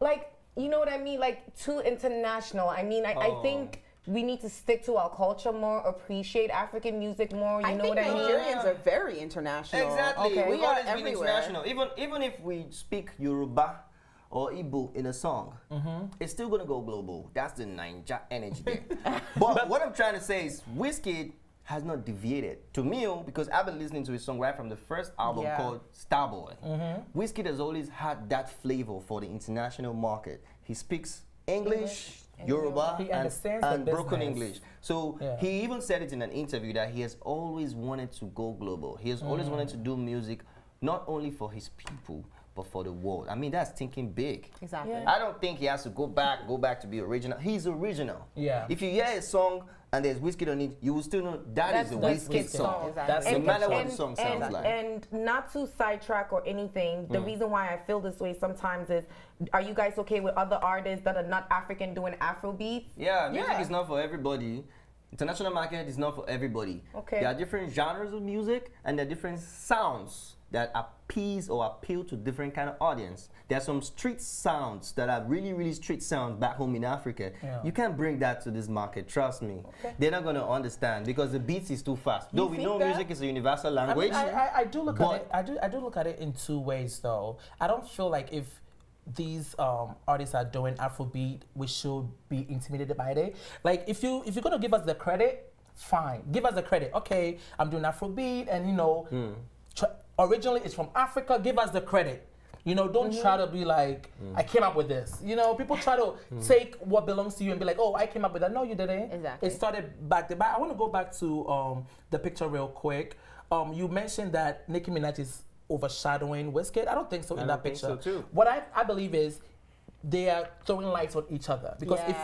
Speaker 3: Like, you know what I mean? Like, too international. I mean, I think we need to stick to our culture more, appreciate African music more, you know what I mean?
Speaker 4: Nigerians are very international.
Speaker 1: Exactly.
Speaker 3: Okay.
Speaker 1: We've
Speaker 4: We are
Speaker 1: always been
Speaker 4: everywhere.
Speaker 1: international. Even if we speak Yoruba or Igbo in a song, it's still gonna go global. That's the Ninja energy there. But what I'm trying to say is Wizkid has not deviated. To me, because I've been listening to his song right from the first album called Starboy. Wizkid has always had that flavor for the international market. He speaks English, Yoruba, and broken English. So he even said it in an interview that he has always wanted to go global. He has always wanted to do music not only for his people, but for the world. I mean, that's thinking big.
Speaker 4: Exactly.
Speaker 1: I don't think he has to go back to be original. He's original.
Speaker 2: Yeah.
Speaker 1: If you hear a song and there's Wizkid on it, you will still know that's a Wizkid song.
Speaker 4: Exactly.
Speaker 1: No matter what the song sounds like.
Speaker 3: And not to sidetrack or anything, the reason why I feel this way sometimes is, are you guys okay with other artists that are not African doing Afrobeats?
Speaker 1: Yeah, music is not for everybody. International market is not for everybody.
Speaker 3: Okay.
Speaker 1: There are different genres of music and there are different sounds that appease or appeal to different kind of audience. There are some street sounds that are really, really street sounds back home in Africa.
Speaker 2: Yeah.
Speaker 1: You can't bring that to this market, trust me.
Speaker 2: Okay.
Speaker 1: They're not gonna understand because the beats is too fast. Though we know music is a universal language.
Speaker 2: I do look at it. I do look at it in two ways though. I don't feel like if these artists are doing Afrobeat, we should be intimidated by it. Like if you're gonna give us the credit, fine. Give us the credit. Okay, I'm doing Afrobeat, and you know, originally it's from Africa. Give us the credit. You know, don't try to be like, I came up with this. You know, people try to take what belongs to you and be like, oh, I came up with that. No, you didn't.
Speaker 4: Exactly.
Speaker 2: It started back there. But I want to go back to the picture real quick. You mentioned that Nicki Minaj is overshadowing Wizkid. I don't think so in that picture.
Speaker 1: I think so too.
Speaker 2: What I believe is they are throwing lights on each other. Because if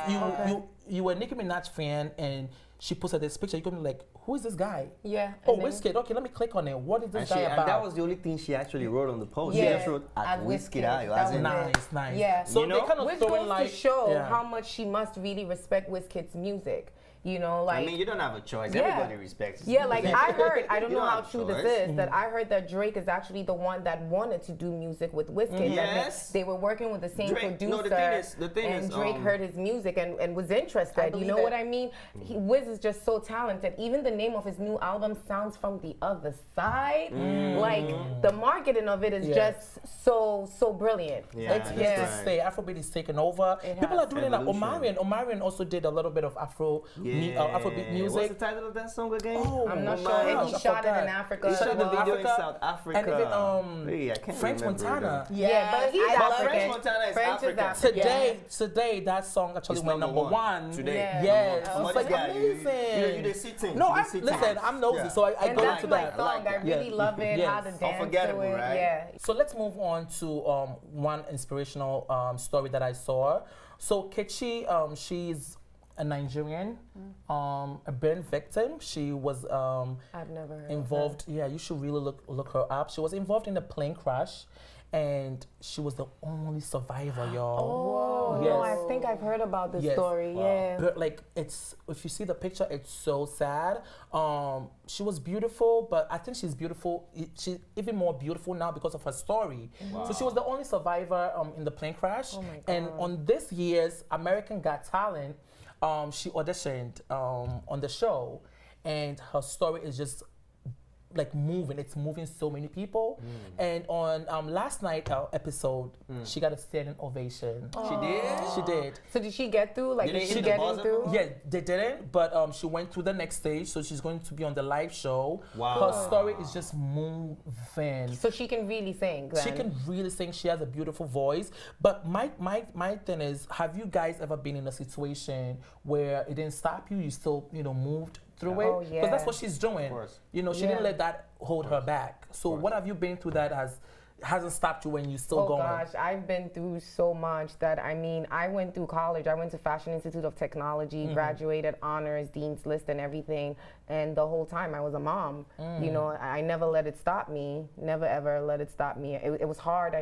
Speaker 2: you were a Nicki Minaj fan and she posted this picture, you're going to be like, who is this guy?
Speaker 3: Yeah.
Speaker 2: Oh, Wizkid. Okay, let me click on it. What is this guy about?
Speaker 1: And that was the only thing she actually wrote on the post.
Speaker 3: Yeah.
Speaker 1: She just wrote at Wizkid. As in,
Speaker 2: Nice.
Speaker 3: Yeah.
Speaker 2: So
Speaker 1: You know?
Speaker 2: they kind of
Speaker 3: Which
Speaker 2: throwing
Speaker 3: goes
Speaker 2: like
Speaker 3: to show how much she must really respect Wizkid's music. You know, like.
Speaker 1: I mean, you don't have a choice.
Speaker 3: Yeah.
Speaker 1: Everybody respects his
Speaker 3: Yeah, like
Speaker 1: music.
Speaker 3: I heard, I don't
Speaker 1: You
Speaker 3: know
Speaker 1: don't
Speaker 3: how
Speaker 1: have
Speaker 3: true
Speaker 1: choice.
Speaker 3: this is, that I heard that Drake is actually the one that wanted to do music with Wizkid.
Speaker 1: Yes.
Speaker 3: That they were working with the same
Speaker 1: Drake-
Speaker 3: producer.
Speaker 1: no, the thing
Speaker 3: and
Speaker 1: is,
Speaker 3: Drake heard his music and was interested. You know
Speaker 4: believe
Speaker 3: what
Speaker 4: it.
Speaker 3: I mean? Wiz is just so talented. Even the name of his new album sounds from the other side. Like the marketing of it is just so brilliant.
Speaker 1: Yeah,
Speaker 2: It's
Speaker 1: that's
Speaker 2: here to
Speaker 1: right.
Speaker 2: stay. Afrobeat is taking over. People are doing that.
Speaker 1: Evolution.
Speaker 2: Omarion also did a little bit of Afrobeat music.
Speaker 1: What's the title of that song again?
Speaker 2: Oh,
Speaker 3: I'm not
Speaker 2: oh
Speaker 3: sure.
Speaker 2: my
Speaker 3: And
Speaker 2: gosh,
Speaker 3: he
Speaker 2: I
Speaker 3: shot it in
Speaker 2: forgot.
Speaker 3: Africa.
Speaker 2: He
Speaker 1: He
Speaker 2: shot
Speaker 1: shot
Speaker 2: it
Speaker 1: the
Speaker 2: in
Speaker 1: video in
Speaker 2: Africa.
Speaker 1: South Africa.
Speaker 2: And even
Speaker 1: Hey, I can't
Speaker 2: French
Speaker 1: remember
Speaker 2: Montana.
Speaker 3: Yeah, but he's
Speaker 1: But
Speaker 3: African.
Speaker 1: French Montana is
Speaker 3: French
Speaker 1: African.
Speaker 3: is African.
Speaker 2: Today that song actually
Speaker 1: It's
Speaker 2: went number one.
Speaker 1: today.
Speaker 3: Yeah.
Speaker 2: Yes,
Speaker 1: How
Speaker 2: it's
Speaker 1: much
Speaker 2: like
Speaker 1: guy?
Speaker 2: amazing.
Speaker 1: You the sitting.
Speaker 2: No,
Speaker 1: you the sitting.
Speaker 2: listen, I'm nosy,
Speaker 1: Yeah.
Speaker 2: so I
Speaker 3: And
Speaker 2: go
Speaker 3: that's
Speaker 2: into
Speaker 3: my
Speaker 2: that.
Speaker 3: song. I really love it.
Speaker 2: Yes.
Speaker 3: How to dance to
Speaker 1: Unforgettable,
Speaker 3: it.
Speaker 1: right?
Speaker 3: Yeah.
Speaker 2: So let's move on to one inspirational story that I saw. So Kechi, she's a Nigerian, a burn victim. She was
Speaker 3: I've never heard
Speaker 2: involved. Yeah, you should really look her up. She was involved in a plane crash, and she was the only survivor, y'all.
Speaker 3: Oh,
Speaker 2: Yes.
Speaker 3: no, I think I've heard about this
Speaker 2: Yes.
Speaker 3: story.
Speaker 1: Wow.
Speaker 3: Yeah.
Speaker 2: But like if you see the picture, it's so sad. She was beautiful, but I think she's beautiful. She's even more beautiful now because of her story. So she was the only survivor in the plane crash.
Speaker 3: Oh my
Speaker 2: And
Speaker 3: God.
Speaker 2: on this year's American Got Talent, she auditioned on the show, and her story is just like moving. It's moving so many people. And on last night episode, she got a standing ovation.
Speaker 1: She did?
Speaker 2: She did.
Speaker 3: So did she get through? Like,
Speaker 1: Did they
Speaker 3: did
Speaker 1: hit
Speaker 3: she
Speaker 1: the
Speaker 3: get
Speaker 1: buzzer
Speaker 3: through?
Speaker 1: for her?
Speaker 2: Yeah, they didn't, but she went to the next stage, so she's going to be on the live show.
Speaker 1: Wow.
Speaker 2: Her story is just moving.
Speaker 3: So she can really sing. Then.
Speaker 2: She can really sing. She has a beautiful voice. But my thing is, have you guys ever been in a situation where it didn't stop you? You still, moved through it?
Speaker 3: Oh,
Speaker 2: Because
Speaker 3: yeah.
Speaker 2: that's what she's doing.
Speaker 1: course.
Speaker 2: She didn't let that hold her back. So what have you been through that hasn't stopped you when you're still
Speaker 3: Oh
Speaker 2: going?
Speaker 3: gosh, I've been through so much that I went through college. I went to Fashion Institute of Technology, graduated honors, dean's list, and everything. And the whole time I was a mom. I never let it stop me. Never ever let it stop me. It was hard.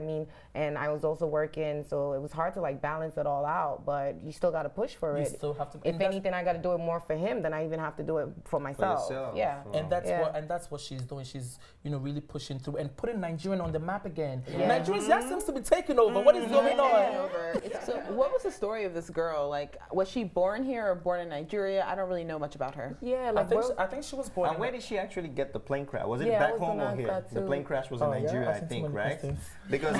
Speaker 3: And I was also working, so it was hard to like balance it all out. But you still got to push for
Speaker 2: You
Speaker 3: it.
Speaker 2: still have to.
Speaker 3: If anything, I got to do it more for him than I even have to do it for myself.
Speaker 1: yourself.
Speaker 3: Yeah.
Speaker 2: And that's
Speaker 3: Yeah.
Speaker 2: that's what she's doing. She's really pushing through and putting Nigerian on the map again. Nigerians, that seems to be taking over. What is going on?
Speaker 4: So what was the story of this girl? Like, was she born here or born in Nigeria? I don't really know much about her.
Speaker 3: Yeah,
Speaker 2: I
Speaker 3: like
Speaker 2: think she was born.
Speaker 1: And where did she actually get the plane crash? Was it
Speaker 3: Yeah, I
Speaker 1: back
Speaker 3: was
Speaker 1: home
Speaker 3: gonna
Speaker 1: or
Speaker 3: ask
Speaker 1: here?
Speaker 3: that
Speaker 1: The
Speaker 3: too.
Speaker 1: plane crash was in
Speaker 2: Oh, yeah?
Speaker 1: Nigeria, I
Speaker 2: Asking too
Speaker 1: think,
Speaker 2: many
Speaker 1: right?
Speaker 2: questions.
Speaker 1: Because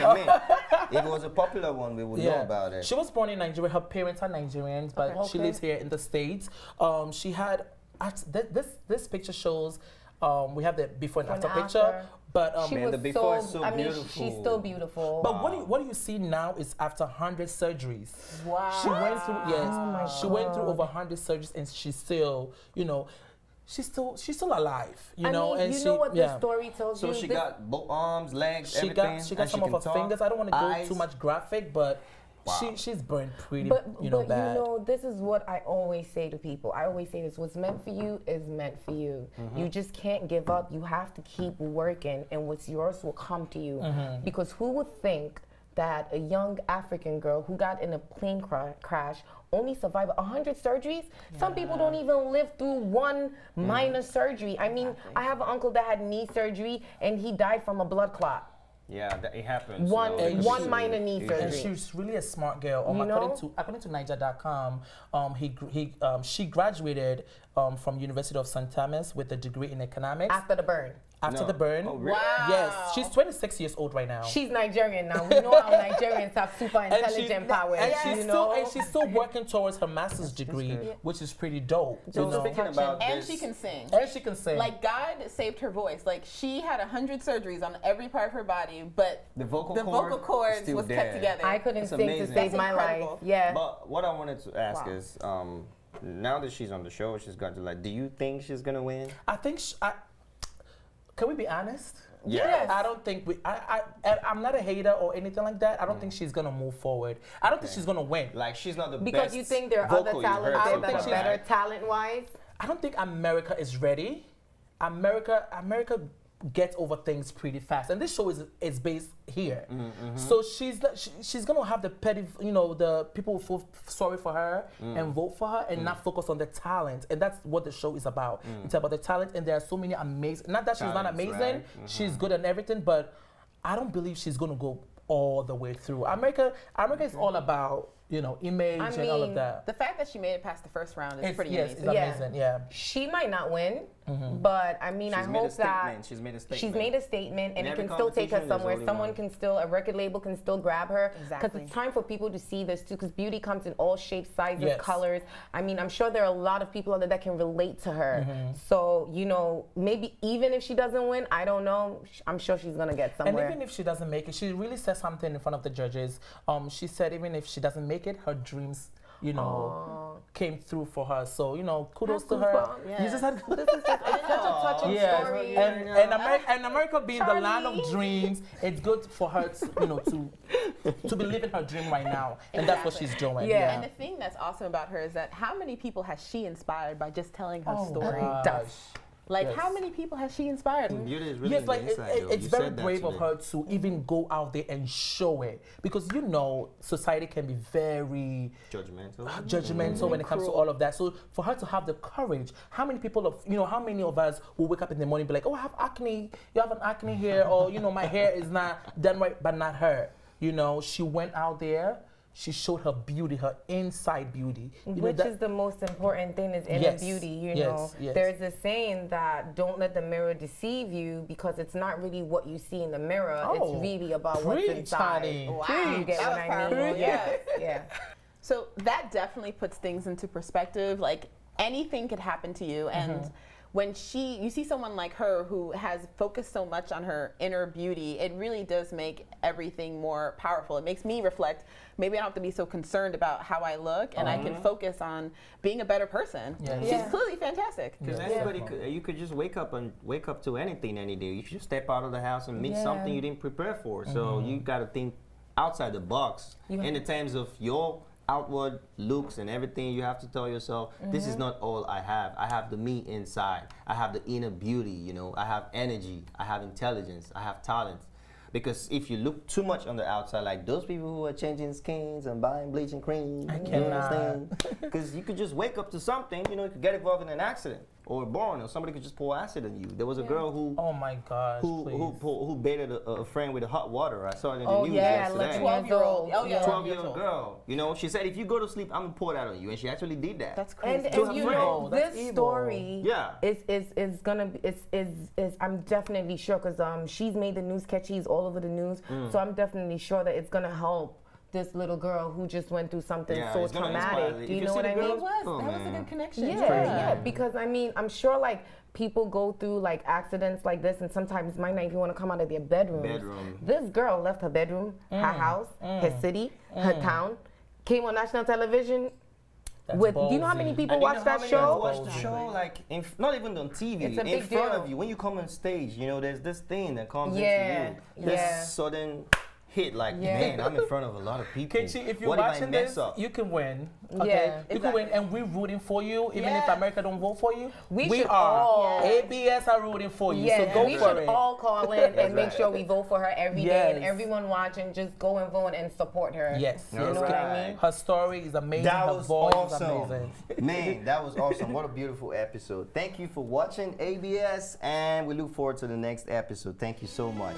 Speaker 1: If it was a popular one, we would know about it.
Speaker 2: She was born in Nigeria. Her parents are Nigerians, but she lives here in the States. She had this picture shows. We have the before and after picture, but
Speaker 3: she was
Speaker 1: the before is
Speaker 3: so
Speaker 1: beautiful.
Speaker 3: She's still beautiful.
Speaker 2: But what do you see now is after 100 surgeries.
Speaker 4: Wow.
Speaker 2: She went through she went through over 100 surgeries, and she's still, she's still alive, you know. And
Speaker 3: you know what the story tells you?
Speaker 1: So she got both arms, legs,
Speaker 2: she
Speaker 1: everything.
Speaker 2: got some of her fingers. I don't want to go too much graphic, but she's burned pretty,
Speaker 3: but
Speaker 2: bad.
Speaker 3: you know, this is what I always say to people. I always say this: what's meant for you is meant for you. You just can't give up. You have to keep working, and what's yours will come to you. Because who would think that a young African girl who got in a plane crash only survived 100 surgeries? Some people don't even live through one minor surgery. I mean, I have an uncle that had knee surgery, and he died from a blood clot.
Speaker 1: Yeah, it happens.
Speaker 3: One minor knee surgery.
Speaker 2: And she's really a smart girl. According to Niger.com, she graduated from University of St. Thomas with a degree in economics.
Speaker 3: After the burn.
Speaker 2: After the burn.
Speaker 1: Oh, really?
Speaker 4: Wow.
Speaker 2: Yes, she's 26 years old right now.
Speaker 3: She's Nigerian now. We know how Nigerians have super intelligent powers.
Speaker 2: And she's still working towards her master's degree, which is pretty dope.
Speaker 1: Speaking about
Speaker 4: And
Speaker 1: this,
Speaker 4: she can sing.
Speaker 2: And she can sing.
Speaker 4: Like, God saved her voice. Like, she had 100 surgeries on every part of her body, but
Speaker 1: the vocal
Speaker 4: cords
Speaker 1: still
Speaker 4: was
Speaker 1: there.
Speaker 4: kept together.
Speaker 3: I couldn't sing to
Speaker 1: amazing.
Speaker 3: save
Speaker 4: That's
Speaker 3: my life.
Speaker 4: incredible.
Speaker 3: Yeah.
Speaker 1: But what I wanted to ask is, now that she's on the show, she's got to do you think she's gonna win?
Speaker 2: I think can we be honest?
Speaker 1: Yes.
Speaker 2: I don't think I'm not a hater or anything like that. I don't think she's gonna move forward. I don't think she's gonna win.
Speaker 1: Like, she's not the best.
Speaker 3: Because you think there are other talents
Speaker 2: I don't
Speaker 3: that
Speaker 2: think
Speaker 3: are better talent-wise?
Speaker 2: I don't think America is ready. America gets over things pretty fast, and this show is based here. So she's gonna have the petty, the people who feel sorry for her and vote for her, and not focus on the talent. And that's what the show is about. It's about the talent, and there are so many amazing. Not that she's not amazing,
Speaker 1: right?
Speaker 2: she's good and everything, but I don't believe she's gonna go all the way through. America is all about image and all of that.
Speaker 4: The fact that she made it past the first round is pretty amazing.
Speaker 2: It's amazing. Yeah.
Speaker 3: She might not win, but I mean, I hope that
Speaker 1: she's made a statement.
Speaker 3: she's made a statement, and it
Speaker 1: every
Speaker 3: can still take her
Speaker 1: competition, there's
Speaker 3: somewhere.
Speaker 1: only
Speaker 3: Someone
Speaker 1: one.
Speaker 3: can still, a record label can still grab her. Because
Speaker 4: Exactly.
Speaker 3: it's time for people to see this too, because beauty comes in all shapes, sizes,
Speaker 2: Yes.
Speaker 3: colors. I mean, I'm sure there are a lot of people out there that can relate to her. So, maybe even if she doesn't win, I don't know, I'm sure she's going to get
Speaker 2: And
Speaker 3: somewhere.
Speaker 2: even if she doesn't make it, she really said something in front of the judges. She said even if she doesn't make it, her dreams, came through for her. So, kudos to her.
Speaker 3: Goosebumps.
Speaker 2: You just had
Speaker 3: This is such a touching story.
Speaker 2: and America being the land of dreams, it's good for her to be living her dream right now. And that's what
Speaker 4: Exactly.
Speaker 2: she's doing.
Speaker 3: Yeah.
Speaker 4: And the thing that's awesome about her is that how many people has she inspired by just telling her story?
Speaker 2: Gosh.
Speaker 4: Like,
Speaker 2: Yes.
Speaker 4: how many people has she inspired?
Speaker 1: Beauty is really
Speaker 2: Yes,
Speaker 1: in
Speaker 2: like
Speaker 1: the inside, though.
Speaker 2: it's
Speaker 1: You
Speaker 2: very
Speaker 1: said that
Speaker 2: brave of
Speaker 1: today.
Speaker 2: her to even go out there and show it, because society can be very judgmental when it comes to all of that. So for her to have the courage, how many of us will wake up in the morning and be like, oh, I have acne, you have an acne here, or my hair is not done right, but not her. She went out there. She showed her beauty, her inside beauty.
Speaker 3: Which is the most important thing, is inner
Speaker 2: Yes,
Speaker 3: beauty,
Speaker 2: yes.
Speaker 3: There's a saying that don't let the mirror deceive you, because it's not really what you see in the mirror. It's really about what's
Speaker 2: Preach,
Speaker 3: inside.
Speaker 2: honey.
Speaker 4: Wow.
Speaker 3: You get
Speaker 4: That
Speaker 3: what
Speaker 4: was
Speaker 3: I
Speaker 4: powerful.
Speaker 3: mean?
Speaker 4: Yes.
Speaker 3: Yeah.
Speaker 4: So that definitely puts things into perspective. Like, anything could happen to you, and when you see someone like her who has focused so much on her inner beauty, it really does make everything more powerful. It makes me reflect. Maybe I don't have to be so concerned about how I look, and I can focus on being a better person.
Speaker 2: Yes.
Speaker 4: She's clearly fantastic.
Speaker 1: Because anybody you could just wake up to anything any day. You could just step out of the house and meet something you didn't prepare for. So you got to think outside the box in the terms of your outward looks and everything. You have to tell yourself, this is not all I have. I have the me inside. I have the inner beauty, I have energy. I have intelligence. I have talent. Because if you look too much on the outside, like those people who are changing skins and buying bleaching cream,
Speaker 2: I cannot.
Speaker 1: Because you could just wake up to something, you could get involved in an accident. or born, or somebody could just pour acid on you. There was a girl who
Speaker 2: Oh my gosh, please.
Speaker 1: who baited a friend with the hot water. I saw it in the
Speaker 3: Oh
Speaker 1: news
Speaker 3: yeah,
Speaker 1: yesterday.
Speaker 3: like
Speaker 4: 12-year-old. Oh yeah,
Speaker 1: 12-year-old girl. You know, she said, if you go to sleep, I'm gonna pour that on you, and she actually did that.
Speaker 4: That's crazy.
Speaker 3: And
Speaker 1: To her
Speaker 3: you
Speaker 1: friend.
Speaker 3: know,
Speaker 2: That's
Speaker 3: this
Speaker 2: evil.
Speaker 3: story
Speaker 1: Yeah.
Speaker 3: is gonna be is I'm definitely sure because she's made the news, Kechi's all over the news, so I'm definitely sure that it's gonna help this little girl who just went through something so
Speaker 1: it's gonna
Speaker 3: traumatic.
Speaker 1: inspire.
Speaker 3: Do
Speaker 1: If
Speaker 3: you know
Speaker 1: see
Speaker 3: what
Speaker 1: the
Speaker 3: I
Speaker 1: girl-
Speaker 3: mean?
Speaker 4: It was.
Speaker 1: Oh,
Speaker 4: That was a
Speaker 1: man.
Speaker 4: good connection.
Speaker 3: Yeah, yeah, because I mean, I'm sure like people go through like accidents like this, and sometimes might not even want to come out of their bedrooms. This girl left her bedroom, her house, her city, her town, came on national television.
Speaker 2: That's
Speaker 3: Do you know how many
Speaker 2: ballsy.
Speaker 3: people
Speaker 1: And you
Speaker 3: watch
Speaker 1: know how
Speaker 3: that
Speaker 1: many
Speaker 3: show?
Speaker 1: watch the show, like not even on TV,
Speaker 3: It's a
Speaker 1: in
Speaker 3: big
Speaker 1: front
Speaker 3: deal.
Speaker 1: of you. When you come on stage, you know, there's this thing that comes
Speaker 3: Yeah,
Speaker 1: into you. This
Speaker 3: yeah.
Speaker 1: sudden hit, like,
Speaker 3: Yeah.
Speaker 1: man, I'm in front of a lot of people.
Speaker 2: Kechi, if you're
Speaker 1: what if I
Speaker 2: watching
Speaker 1: mess
Speaker 2: this,
Speaker 1: up?
Speaker 2: you can win. Okay?
Speaker 3: Yeah,
Speaker 2: You can win, and we're rooting for you, even if
Speaker 4: Yeah.
Speaker 2: America don't vote for you.
Speaker 3: We
Speaker 2: We
Speaker 3: should
Speaker 2: are.
Speaker 3: all-
Speaker 2: ABS are rooting for you,
Speaker 3: Yeah,
Speaker 2: so go
Speaker 3: we
Speaker 2: for
Speaker 3: should
Speaker 2: it.
Speaker 3: all call in and make
Speaker 1: right.
Speaker 3: sure we vote for her every day, and
Speaker 2: Yes.
Speaker 3: everyone watching just go and vote and support her.
Speaker 2: Yes,
Speaker 3: You know
Speaker 2: yes,
Speaker 3: what I
Speaker 1: right.
Speaker 3: mean?
Speaker 2: Her story is amazing.
Speaker 1: That
Speaker 2: Her
Speaker 1: was
Speaker 2: voice
Speaker 1: awesome.
Speaker 2: is amazing.
Speaker 1: Man, that was awesome. What a beautiful episode. Thank you for watching ABS, and we look forward to the next episode. Thank you so much.